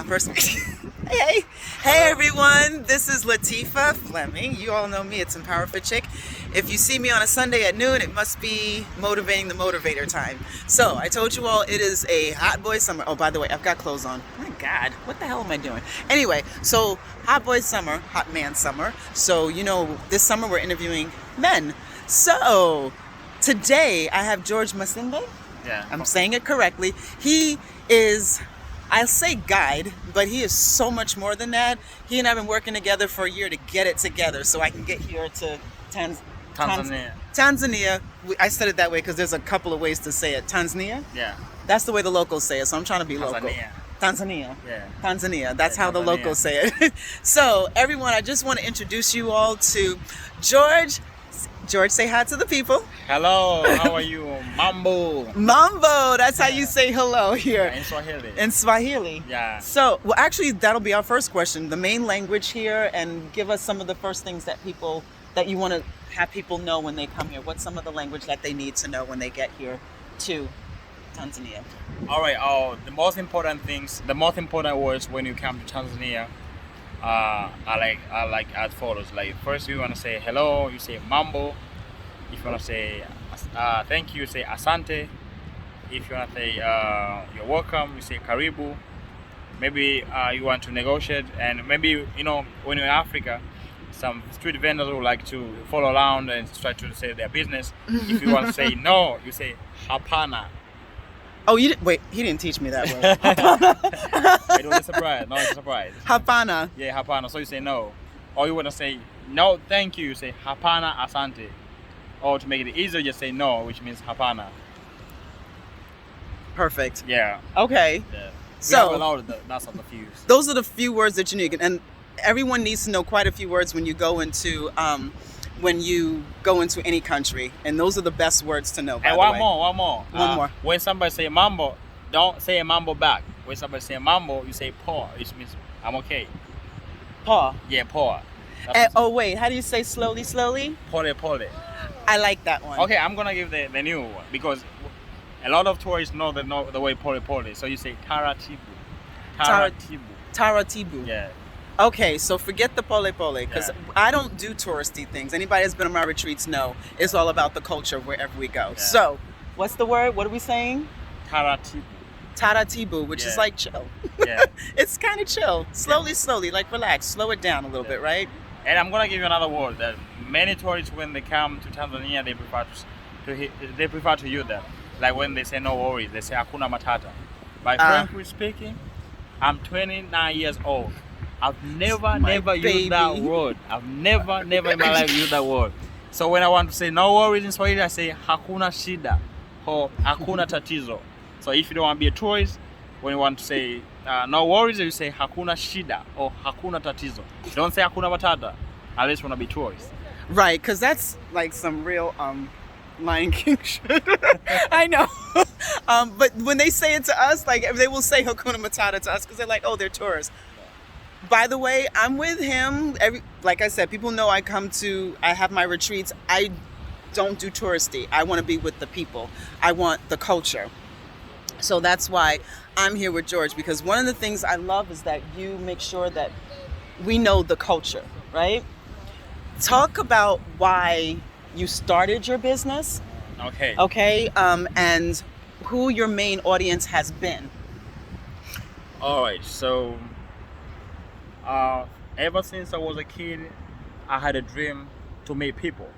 First, hey, hey everyone, this is Latifa Fleming. You all know me, it's Empower for Chick. If you see me on a Sunday at noon, it must be motivating the motivator time. So I told you all it is a hot boy summer. Oh, by the way, I've got clothes on. My God, what the hell am I doing? Anyway, so hot boy summer, hot man summer. So, this summer we're interviewing men. So today I have George Masinde. Yeah. I'm saying it correctly. He is, I'll say guide, but he is so much more than that. He and I have been working together for a year to get it together so I can get here to Tanzania. Tanzania. I said it that way because there's a couple of ways to say it. Tanzania? Yeah. That's the way the locals say it, so I'm trying to be local. Tanzania. Yeah. Tanzania. That's Yeah, how the Tanzania. locals say it. So, everyone, I just want to introduce you all to George. George, say hi to the people. Hello, how are you? Mambo. Mambo, that's how you say hello here. In Swahili. In Swahili. Yeah. So, well, actually, that'll be our first question. The main language here, and give us some of the first things that you want to have people know when they come here. What's some of the language that they need to know when they get here to Tanzania? All right. The most important words when you come to Tanzania are like as follows. Like first, you want to say hello. You say mambo. If you want to say thank you, say asante. If you want to say you're welcome, you say karibu. Maybe you want to negotiate, and maybe when you're in Africa, some street vendors will like to follow around and try to say their business. If you want to say no, you say hapana. Oh, wait, he didn't teach me that word. It was a surprise. No, it's a surprise. Hapana. Yeah, hapana. So you say no. Or you want to say no, thank you. You say hapana asante. Or to make it easier, just say no, which means hapana. Perfect. Yeah. Okay. Yeah. So, that's on the fuse. those are the few words that you need. And everyone needs to know quite a few words when you go into any country. And those are the best words to know, by And the one way. more. One more. When somebody say mambo, don't say mambo back. When somebody say mambo, you say poor, which means I'm okay. Paw. Yeah, poor. Oh, wait, how do you say slowly, slowly? Pole. I like that one. Okay, I'm gonna give the new one because a lot of tourists know the way pole. So you say taratibu. Taratibu. Yeah. Okay, so forget the pole because Yeah. I don't do touristy things. Anybody that's been on my retreats know it's all about the culture wherever we go. Yeah. So, what's the word? What are we saying? Taratibu. Taratibu, which is Yeah. like chill. Yeah. It's kind of chill. Slowly, like relax. Slow it down a little bit, right? And I'm gonna give you another word that many tourists, when they come to Tanzania, they prefer to use that. Like when they say no worries, they say hakuna matata. But frankly speaking, I'm 29 years old. I've never used that word. I've never in my life used that word. So when I want to say no worries in Swahili, I say hakuna shida or hakuna tatizo. So if you don't want to be a tourist, when you want to say no worries, you say hakuna shida or hakuna tatizo. Don't say hakuna matata unless you want to be tourist. Right, because that's like some real Lion King shit. I know. But when they say it to us, like they will say Hakuna Matata to us because they're like, oh, they're tourists. By the way, I'm with him. Like I said, people know I have my retreats. I don't do touristy. I want to be with the people. I want the culture. So that's why I'm here with George, because one of the things I love is that you make sure that we know the culture, right? Talk about why you started your business. Okay. And who your main audience has been. All right. So ever since I was a kid, I had a dream to meet people.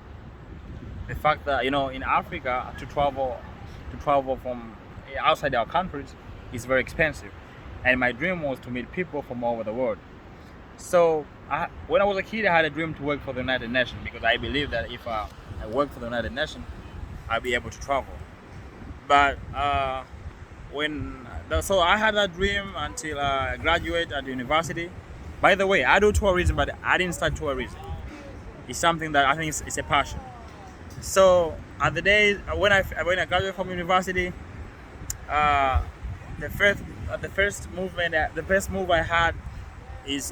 The fact that in Africa to travel from outside our countries is very expensive, and my dream was to meet people from all over the world. So when I was a kid, I had a dream to work for the United Nations because I believe that if I work for the United Nations, I'll be able to travel. But so I had that dream until I graduated at university. By the way, I do tourism, but I didn't start tourism. It's something that I think it's a passion. So at the days when I graduated from university, the first move I had is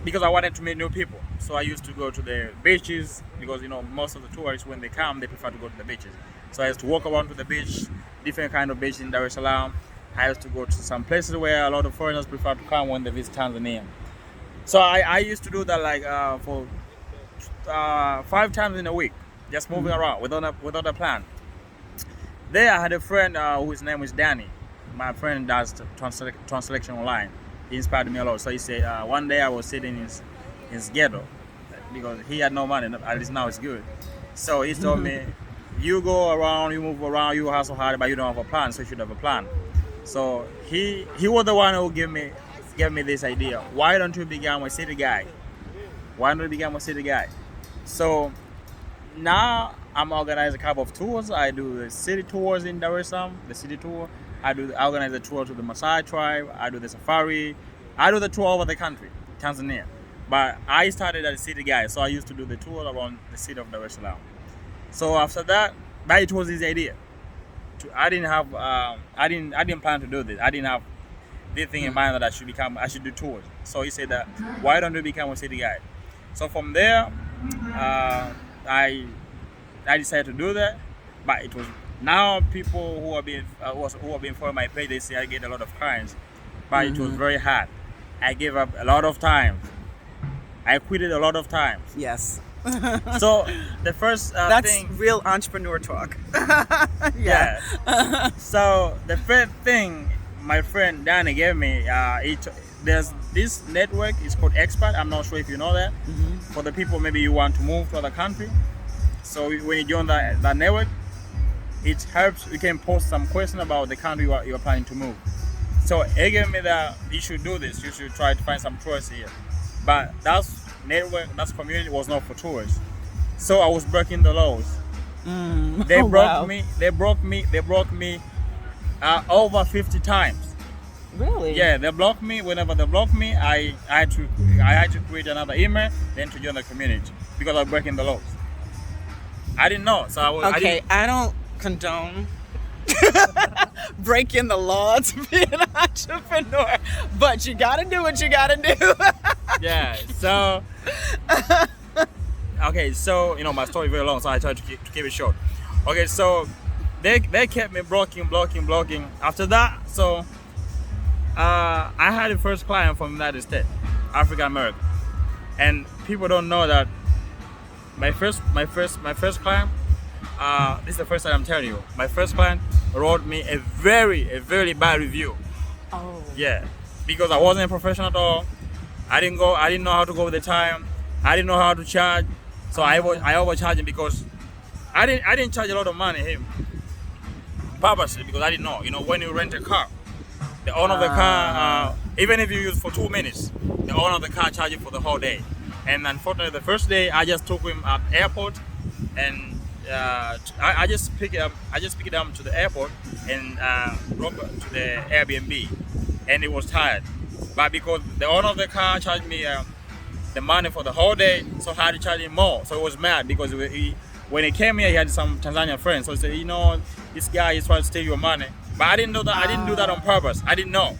because I wanted to meet new people. So I used to go to the beaches because most of the tourists, when they come, they prefer to go to the beaches. So I used to walk around to the beach, different kind of beach in Dar es Salaam, I used to go to some places where a lot of foreigners prefer to come when they visit Tanzania. So I used to do that like for 5 times in a week, just moving around without a plan. There I had a friend whose name is Danny. My friend does translation online. He inspired me a lot. So he said one day I was sitting in his ghetto because he had no money. At least now it's good. So he told me, you go around, you move around, you hustle hard, but you don't have a plan. So you should have a plan. So he was the one who gave me this idea. Why don't you become a city guy? Why don't you become a city guy? So now I'm organizing a couple of tours. I do the city tours in Dar es Salaam, the city tour. I organize the tour to the Maasai tribe. I do the safari. I do the tour over the country, Tanzania. But I started as a city guy, so I used to do the tour around the city of Dar es Salaam. So after that, but it was his idea. I didn't plan to do this. I didn't have this thing in mind that I should do tours. So he said that, why don't you become a city guide? So from there, I decided to do that. But it was now people who have been following my page, they say I get a lot of clients, but it was very hard. I gave up a lot of times. I quitted a lot of times. Yes. So the first that's thing, real entrepreneur talk. yeah. So the first thing my friend Danny gave me, there's this network. It's called Expat. I'm not sure if you know that. For the people maybe you want to move to other country. So when you join that network, it helps. You can post some question about the country you're planning to move. So he gave me that you should do this. You should try to find some tourists here. But that network, that community was not for tourists. So I was breaking the laws. They broke me. They broke me over 50 times. Really? Yeah, they blocked me. Whenever they blocked me, I had to create another email, then to join the community because I was breaking the laws. I didn't know, so I don't condone breaking the law to be an entrepreneur, but you gotta do what you gotta do. Yeah. So okay, so my story is very long, so I try to keep it short. Okay, so they kept me blocking. After that, so I had the first client from the United States, African American, and people don't know that my first client. This is the first time I'm telling you. My first client wrote me a very bad review. Oh. Yeah, because I wasn't a professional at all. I didn't know how to go with the time. I didn't know how to charge, so I overcharged him because I didn't charge a lot of money him purposely because I didn't know. When you rent a car, the owner of the car, even if you use for 2 minutes, the owner of the car charges you for the whole day. And unfortunately, the first day I just took him at the airport, and I just picked it up to the airport and drove to the Airbnb, and he was tired. But because the owner of the car charged me the money for the whole day, so I had to charge him more. So he was mad because when he came here, he had some Tanzanian friends. So he said, this guy is trying to steal your money. But I didn't know that. I didn't do that on purpose. I didn't know.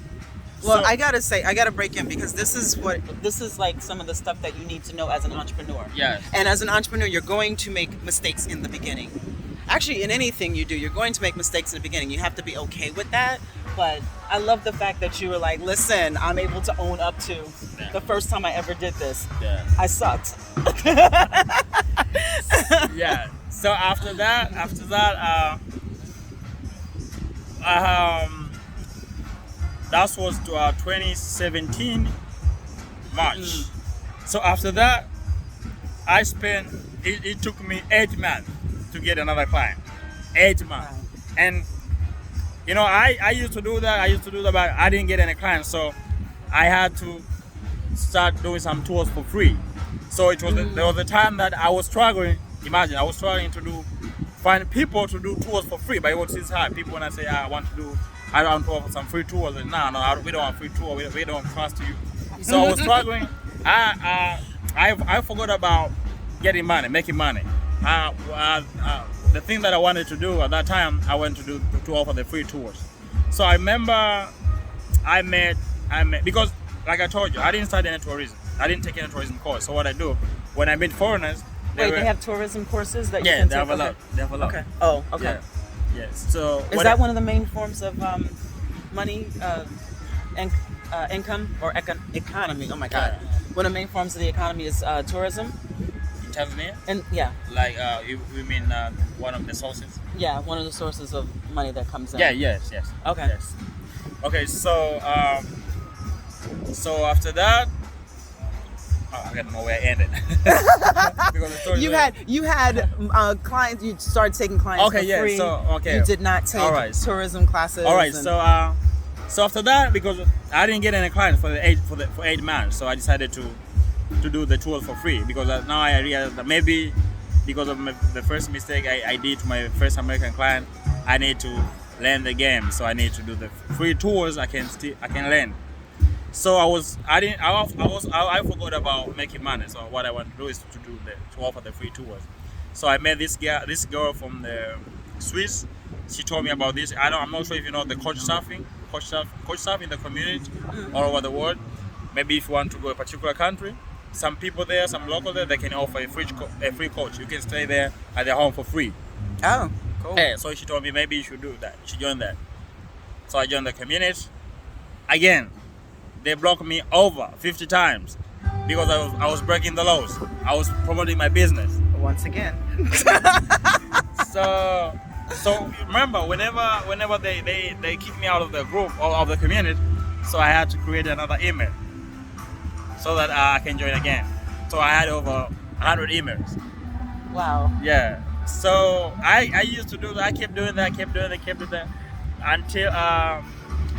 Well, I gotta break in because this is like some of the stuff that you need to know as an entrepreneur. Yes. And as an entrepreneur, you're going to make mistakes in the beginning. Actually, in anything you do, you're going to make mistakes in the beginning. You have to be okay with that. But I love the fact that you were like, listen, I'm able to own up to the first time I ever did this. Yeah. I sucked. Yeah. So after that, that was 2017 March. So after that, it took me 8 months to get another client. 8 months. Wow. And I used to do that, but I didn't get any clients, so I had to start doing some tours for free. So it was there was a time that I was struggling. Imagine, I was struggling to find people to do tours for free, but it was hard. People when I say I want to offer some free tours, and no, we don't want free tour. We don't trust you. So I was struggling. I forgot about getting money, making money. The thing that I wanted to do at that time, I went to offer the free tours. So I remember I met because like I told you, I didn't study any tourism. I didn't take any tourism course. So what I do when I meet foreigners, they have tourism courses that you can take? They have a lot. They have a lot. Okay. Oh, okay. Yeah. Yes. So is that one of the main forms of money, income or economy. Oh my God! One of the main forms of the economy is tourism. In Tanzania? And yeah. Like you mean one of the sources? Yeah, one of the sources of money that comes in. Yeah. Yes. Okay. Yes. Okay. So so after that, I don't know where I ended. Because the story You had clients. You started taking clients for free. Okay. You did not take tourism classes. All right. So after that, because I didn't get any clients for 8 months, so I decided to do the tour for free, because now I realized that maybe because of the first mistake I did to my first American client, I need to learn the game. So I need to do the free tours. I can learn. So I forgot about making money. So what I want to do is to offer the free tours. So I met this girl from the Swiss. She told me about this. I'm not sure if you know the coach surfing in the community all over the world. Maybe if you want to go to a particular country, some people there, some local there, they can offer a free coach. You can stay there at their home for free. Oh, cool. Yeah, so she told me maybe you should do that. She joined that. So I joined the community. Again, they blocked me over 50 times because I was breaking the laws. I was promoting my business. Once again. So remember, whenever they kick me out of the group or of the community, so I had to create another email so that I can join again. So I had over 100 emails. Wow. Yeah. So I used to do that. I kept doing that until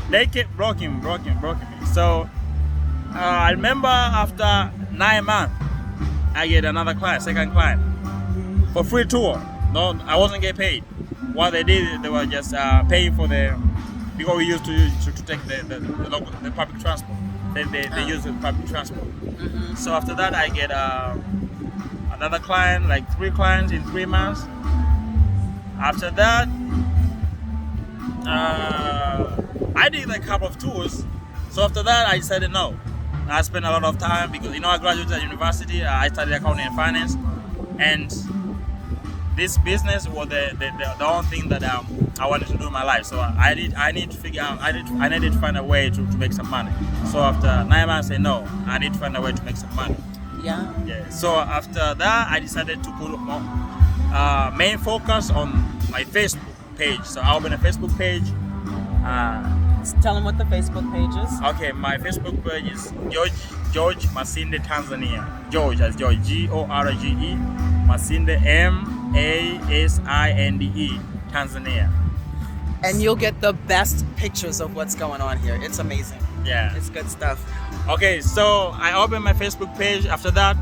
they kept blocking me. So I remember after 9 months, I get another client, second client, for free tour. No, I wasn't getting paid. What they did, they were just paying for because we used to take the public transport. They use the public transport. Mm-hmm. So after that, I get another client, like 3 clients in 3 months. After that, I did a couple of tours. So after that, I decided no. I spent a lot of time because I graduated at university. I studied accounting and finance, and this business was the only thing that I wanted to do in my life. So I need to figure out. I needed to find a way to make some money. So after 9 months, I said no. I need to find a way to make some money. Yeah. Yeah. So after that, I decided to put main focus on my Facebook page. So I opened a Facebook page. Tell them what the Facebook page is. Okay, my Facebook page is George Masinde Tanzania. George as George, G-O-R-G-E, Masinde M-A-S-I-N-D-E, Tanzania. And you'll get the best pictures of what's going on here. It's amazing. Yeah. It's good stuff. Okay, so I opened my Facebook page. After that,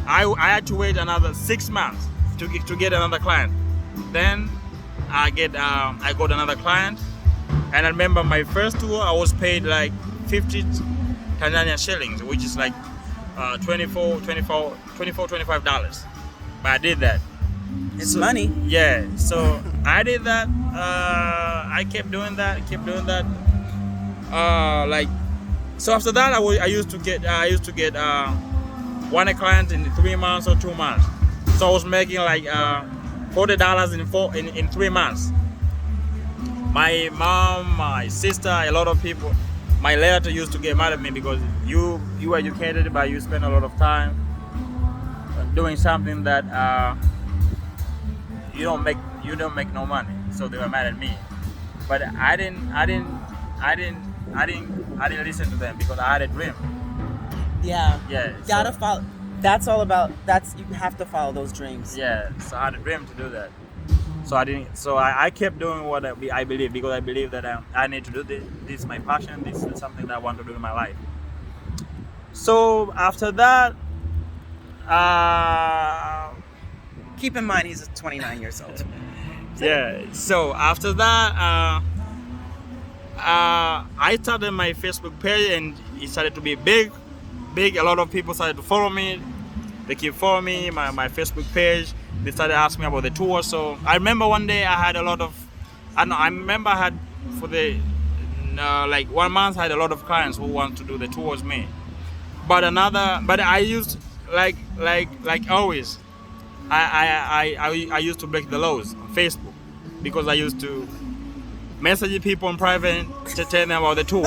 I had to wait another 6 months to get another client. Then I got another client. And I remember my first tour, I was paid like 50 Tanzanian shillings, which is like $25. But I did that. It's money. Yeah, so I did that. I kept doing that. So after that, I used to get one client in 3 months or 2 months. So I was making like $40 in 3 months. My mom, my sister, a lot of people, my relative used to get mad at me because you educated, but you spend a lot of time doing something that you don't make no money. So they were mad at me. But I didn't listen to them because I had a dream. Yeah. Yeah. You gotta follow. That's all about. You have to follow those dreams. Yeah. So I had a dream to do that. So I kept doing what I believe, because I believe that I need to do this. This is my passion. This is something that I want to do in my life. So after that, keep in mind he's 29 years old. Yeah. So after that, I started my Facebook page, and it started to be big. A lot of people started to follow me. They keep following me. My Facebook page. They started asking me about the tour. So I remember one day I had a lot of, for the like 1 month I had a lot of clients who want to do the tour with me. But I used like always, I used to break the laws on Facebook, because I used to messaging people in private to tell them about the tour.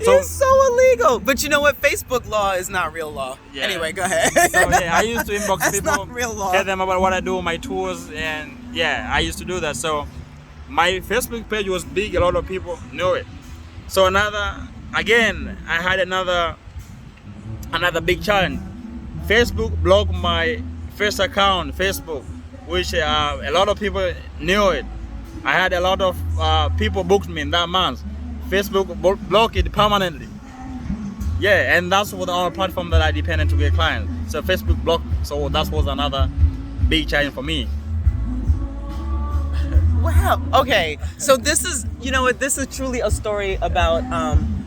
It's so illegal. But you know what? Facebook law is not real law. Yeah. Anyway, go ahead. So yeah, I used to inbox That's people, not real law. tell them about what I do on my tours, and yeah, I used to do that. So my Facebook page was big. A lot of people knew it. So I had another big challenge. Facebook blocked my first account, Facebook, which a lot of people knew it. I had a lot of people booked me in that month. Facebook blocked it permanently. Yeah, and that's what our platform that I depended to get clients. So Facebook blocked. So that was another big challenge for me. Wow. Okay. So this is, you know what? This is truly a story about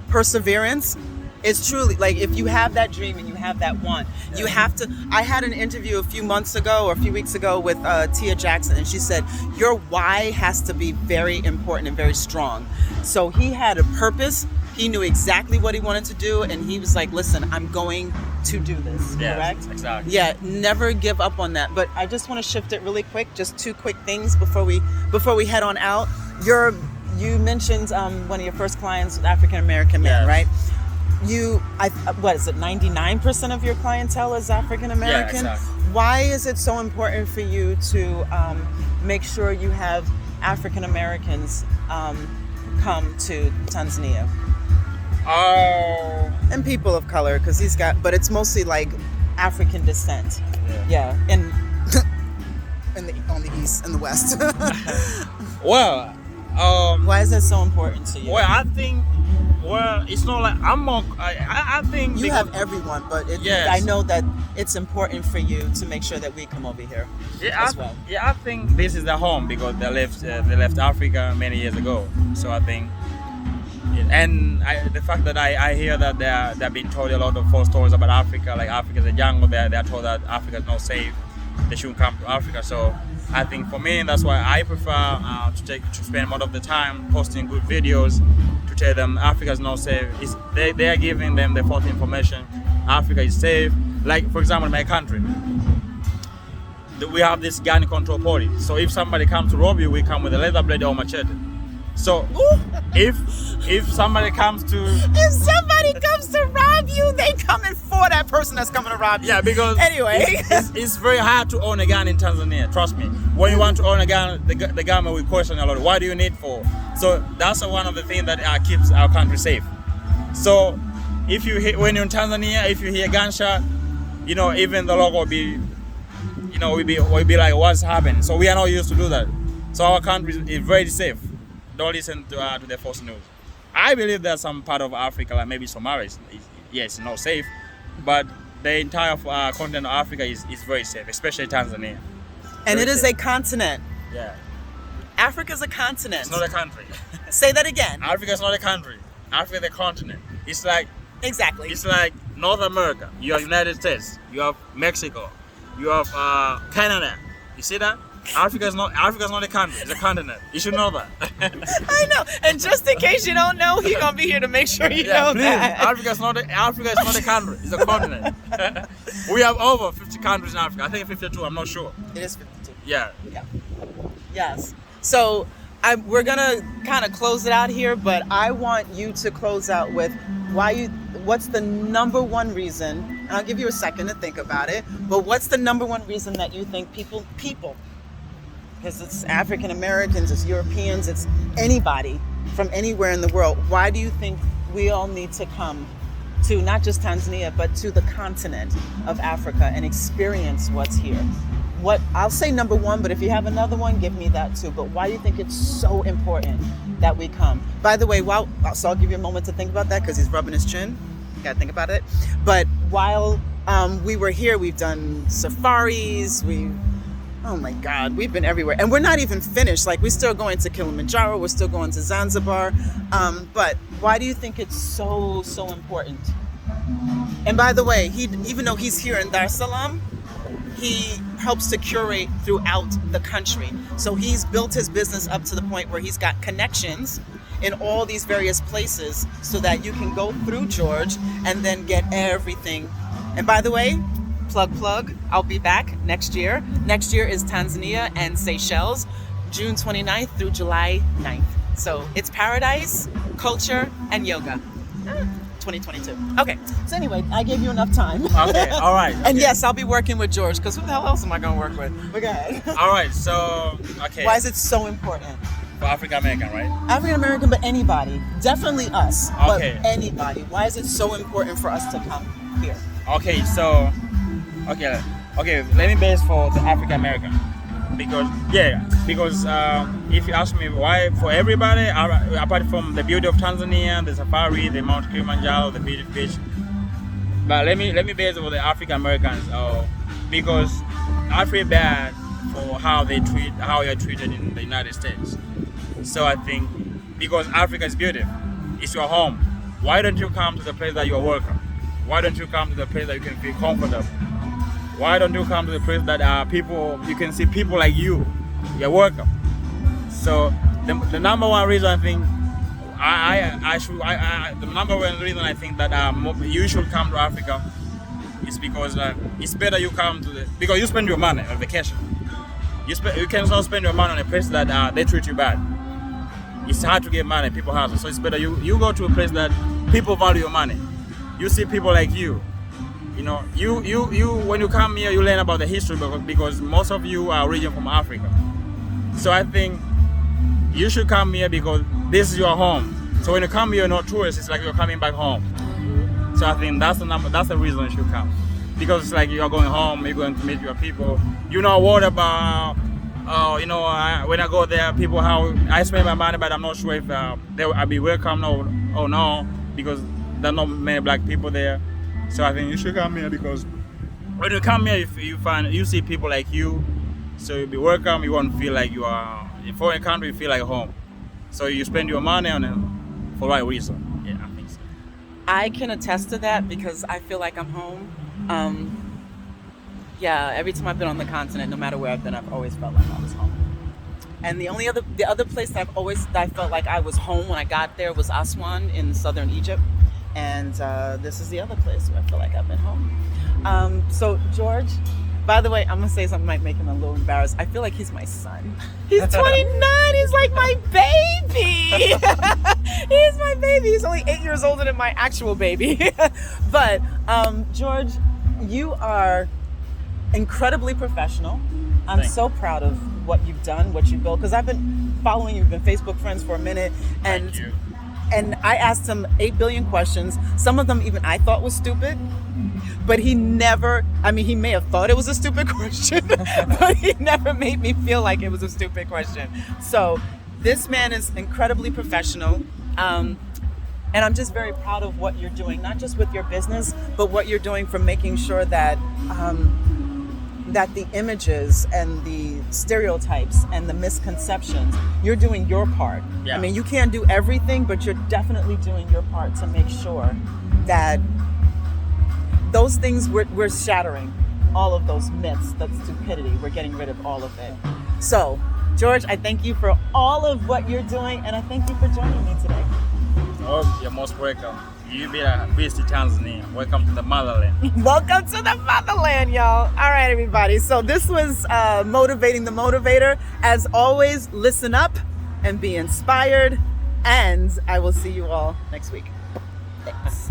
perseverance. It's truly like if you have that dream and you have that want, you have to. I had an interview a few months ago or a few weeks ago with Tia Jackson, and she said your why has to be very important and very strong. So he had a purpose. He knew exactly what he wanted to do, and he was like, "Listen, I'm going to do this." Yes, correct? exactly. Yeah. Never give up on that. But I just want to shift it really quick. Just two quick things before we head on out. You mentioned one of your first clients, African American man, Yes. right? What is it? 99% of your clientele is African American. Yeah, exactly. Why is it so important for you to make sure you have African Americans come to Tanzania Oh. and people of color? Because but it's mostly like African descent. Yeah, and on the east and the west. Well, Why is that so important to you? well, I think. Well, it's not like I'm more. I think You have everyone, but Yes. I know that it's important for you to make sure that we come over here as well. I think this is their home because they left Africa many years ago. So I think, and the fact that I hear that they're being told a lot of false stories about Africa, like Africa is a jungle. They're told that Africa is not safe. They shouldn't come to Africa. So I think for me, that's why I prefer to spend most of the time posting good videos to tell them Africa is not safe. They are giving them the false information. Africa is safe. Like for example, in my country, we have this gun control policy. So if somebody comes to rob you, we come with a leather blade or machete. So if somebody comes to rob you, they coming for that person that's coming to rob you. Yeah, because anyway, it's very hard to own a gun in Tanzania. Trust me. When you want to own a gun, the government will question a lot. What do you need for? So that's one of the things that keeps our country safe. So when you're in Tanzania, if you hear gunshot, even the local will be, will be like, what's happening? So we are not used to do that. So our country is very safe. Don't listen to the false news. I believe there's some part of Africa, like maybe Somalia, is not safe, but the entire continent of Africa is very safe, especially Tanzania. And Very it is safe. a continent. Yeah, Africa's a continent. it's not a country. Say that again. Africa is not a country. Africa is a continent. It's like Exactly. North America. You have United States. You have Mexico. You have Canada. You see that? Africa is not a country. It's a continent. You should know that. I know. And just in case you don't know, he's gonna be here to make sure you know please. that. Africa is not a country. It's a continent. We have over 50 countries in Africa. I think 52. I'm not sure. It is 52. Yeah. Yes. So we're gonna kind of close it out here, but I want you to close out with what's the number one reason, and I'll give you a second to think about it, but what's the number one reason that you think people, because it's African Americans, it's Europeans, it's anybody from anywhere in the world, why do you think we all need to come to not just Tanzania, but to the continent of Africa and experience what's here? I'll say number one, but if you have another one, give me that too. But why do you think it's so important that we come? By the way, so I'll give you a moment to think about that because he's rubbing his chin. You gotta think about it. But while we were here, we've done safaris, oh my God, we've been everywhere. And we're not even finished. Like, we're still going to Kilimanjaro, we're still going to Zanzibar. But why do you think it's so important? And by the way, even though he's here in Dar es Salaam, he helps to curate throughout the country. So he's built his business up to the point where he's got connections in all these various places so that you can go through George and then get everything. And by the way, plug, I'll be back next year. Next year is Tanzania and Seychelles, June 29th through July 9th. So it's Paradise, Culture, and Yoga. 2022. Okay. So anyway, I gave you enough time. Okay. All right. And okay. yes, I'll be working with George because who the hell else am I going to work with? But go ahead. All right. So okay. Why is it so important? For African American, right? African American, but anybody. Definitely us. Okay. But anybody. Why is it so important for us to come here? Okay. So okay. Let me base for the African American. Because if you ask me why for everybody, apart from the beauty of Tanzania, the safari, the Mount Kilimanjaro, the beach, but let me base it for the African Americans. Because I feel bad for how you're treated in the United States. So I think because Africa is beautiful, it's your home. Why don't you come to the place that you're welcome? Why don't you come to the place that you can feel comfortable? Why don't you come to the place that you can see people like you? You're welcome. So the number one reason I think the number one reason I think that you should come to Africa is because it's better you come because you spend your money on vacation. You cannot spend your money on a place that they treat you bad. It's hard to get money, people have, so it's better you go to a place that people value your money. You see people like you. You know, you when you come here, you learn about the history because most of you are origin from Africa. So I think you should come here because this is your home. So when you come here, you're not tourists. It's like you're coming back home. So I think that's the reason you should come, because it's like you're going home. You're going to meet your people. You're not worried about, when I go there, people how I spend my money, but I'm not sure if I'll be welcome or no, because there are not many black people there. So I think you should come here because when you come here, you see people like you, so you'll be welcome. You won't feel like you are in a foreign country. You feel like home. So you spend your money on it for the right reason. Yeah, I think so. I can attest to that because I feel like I'm home. Every time I've been on the continent, no matter where I've been, I've always felt like I was home. And the other place that I felt like I was home when I got there was Aswan in southern Egypt. And this is the other place where I feel like I've been home. So George, by the way, I'm gonna say something that might make him a little embarrassed. I feel like he's my son. He's 29. He's like my baby. He's my baby. He's only 8 years older than my actual baby. But George, you are incredibly professional. I'm Thanks. so proud of what you've done, what you've built, because I've been following you. We've been Facebook friends for a minute, and Thank you. And I asked him 8 billion questions. Some of them even I thought was stupid, but he may have thought it was a stupid question, but he never made me feel like it was a stupid question. So this man is incredibly professional. And I'm just very proud of what you're doing, not just with your business, but what you're doing for making sure that that the images and the stereotypes and the misconceptions, you're doing your part. Yeah. I mean, you can't do everything, but you're definitely doing your part to make sure that those things, we're shattering all of those myths, that stupidity. We're getting rid of all of it. So, George, I thank you for all of what you're doing, and I thank you for joining me today. Oh, you're most welcome. You visit Tanzania. Welcome to the motherland. Welcome to the motherland, y'all. All right, everybody. So this was Motivating the Motivator. As always, listen up and be inspired. And I will see you all next week. Thanks.